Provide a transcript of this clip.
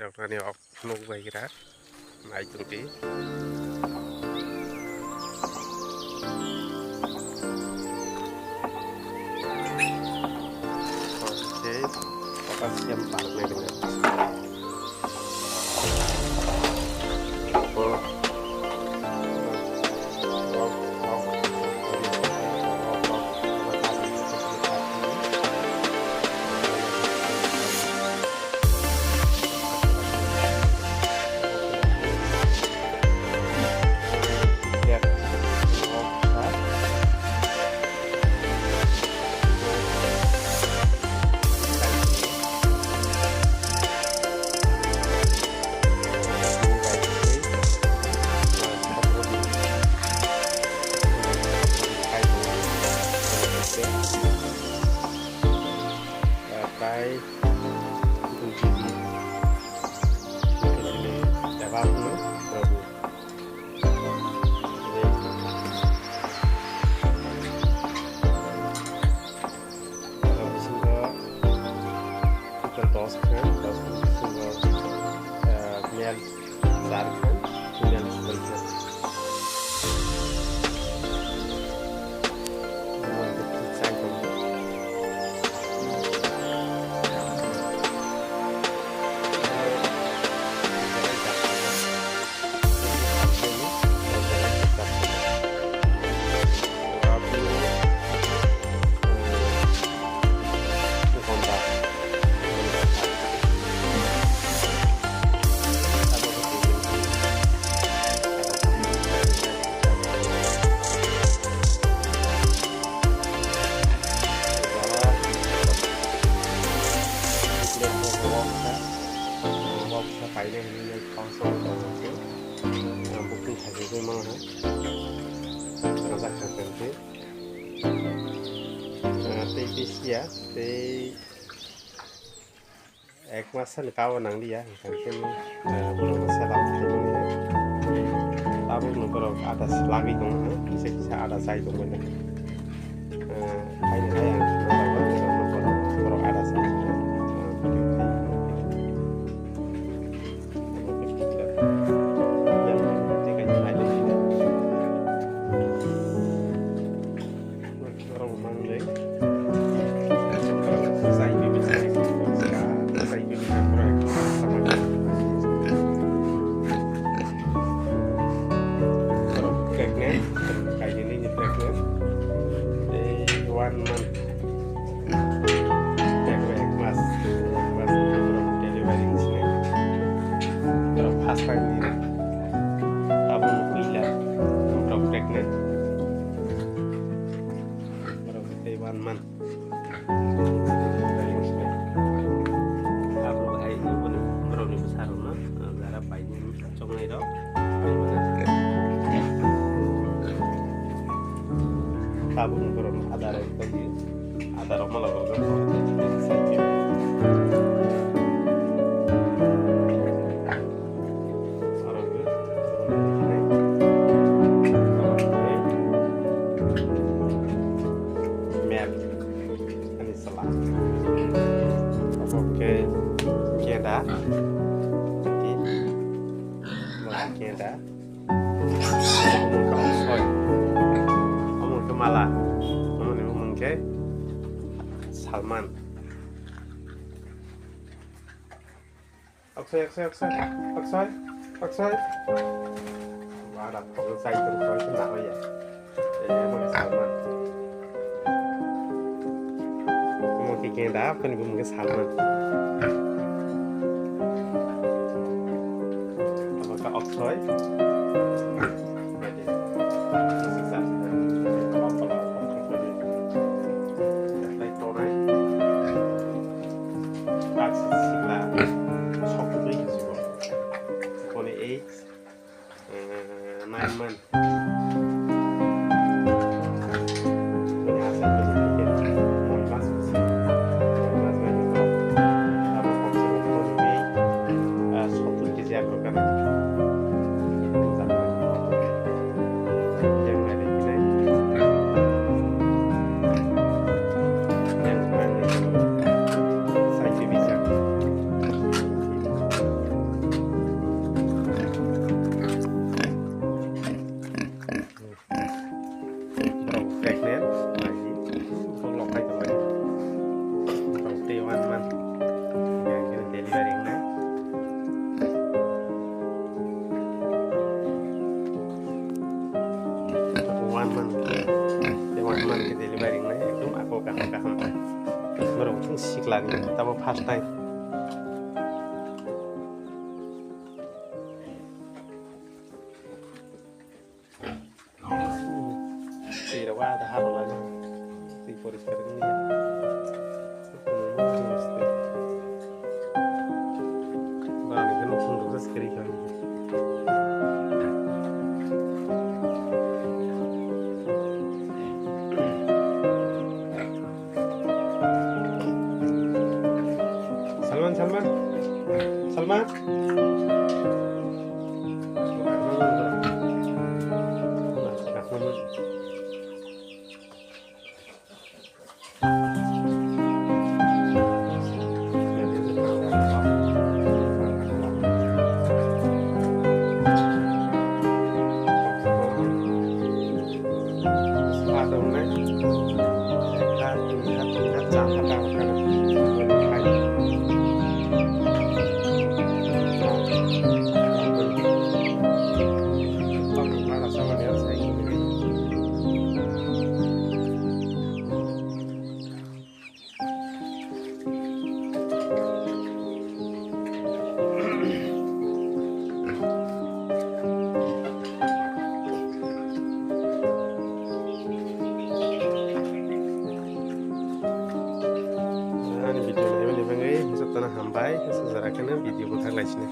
Dokternya oknum baik kira, naik tinggi. Oke, potasium parmennya. Cái kunci di sini jawab dulu Prabu. Kalau sehingga kita toskan sehingga mel sarkan mel sebaiknya ini kosong bukti hasil itu memang transaksi tertentu TPC ya ekmasan kawan nang dia mungkin belum selang filmnya tapi belum ada lagi dong bisa ada saya dong benar ini yang belum ada saya kayak gini nyetreknya di 1 month back mas delivery sini terus pas ini tabung pila untuk pregnant terus di 1 month tabung air ini pun berani besar rumah darah bayinya congnya dong tabung beron ada lagi ada rumah lalu saja orang itu mer ini salah oke keda keda malah ngomong ke Salman Aksai ada selesai terus kenapa ya ngomong Salman ngomong ke Kenda apa nih ngomong ke Salman apakah Aksai Naiman punya hasil pendidikan mau masuk sih siklani tabo first time tidak ada hal lagi si poriskar ini ya bani kan untuk terus kiri kan Salman Salman video ini hambai sejarahnya video bukan lainnya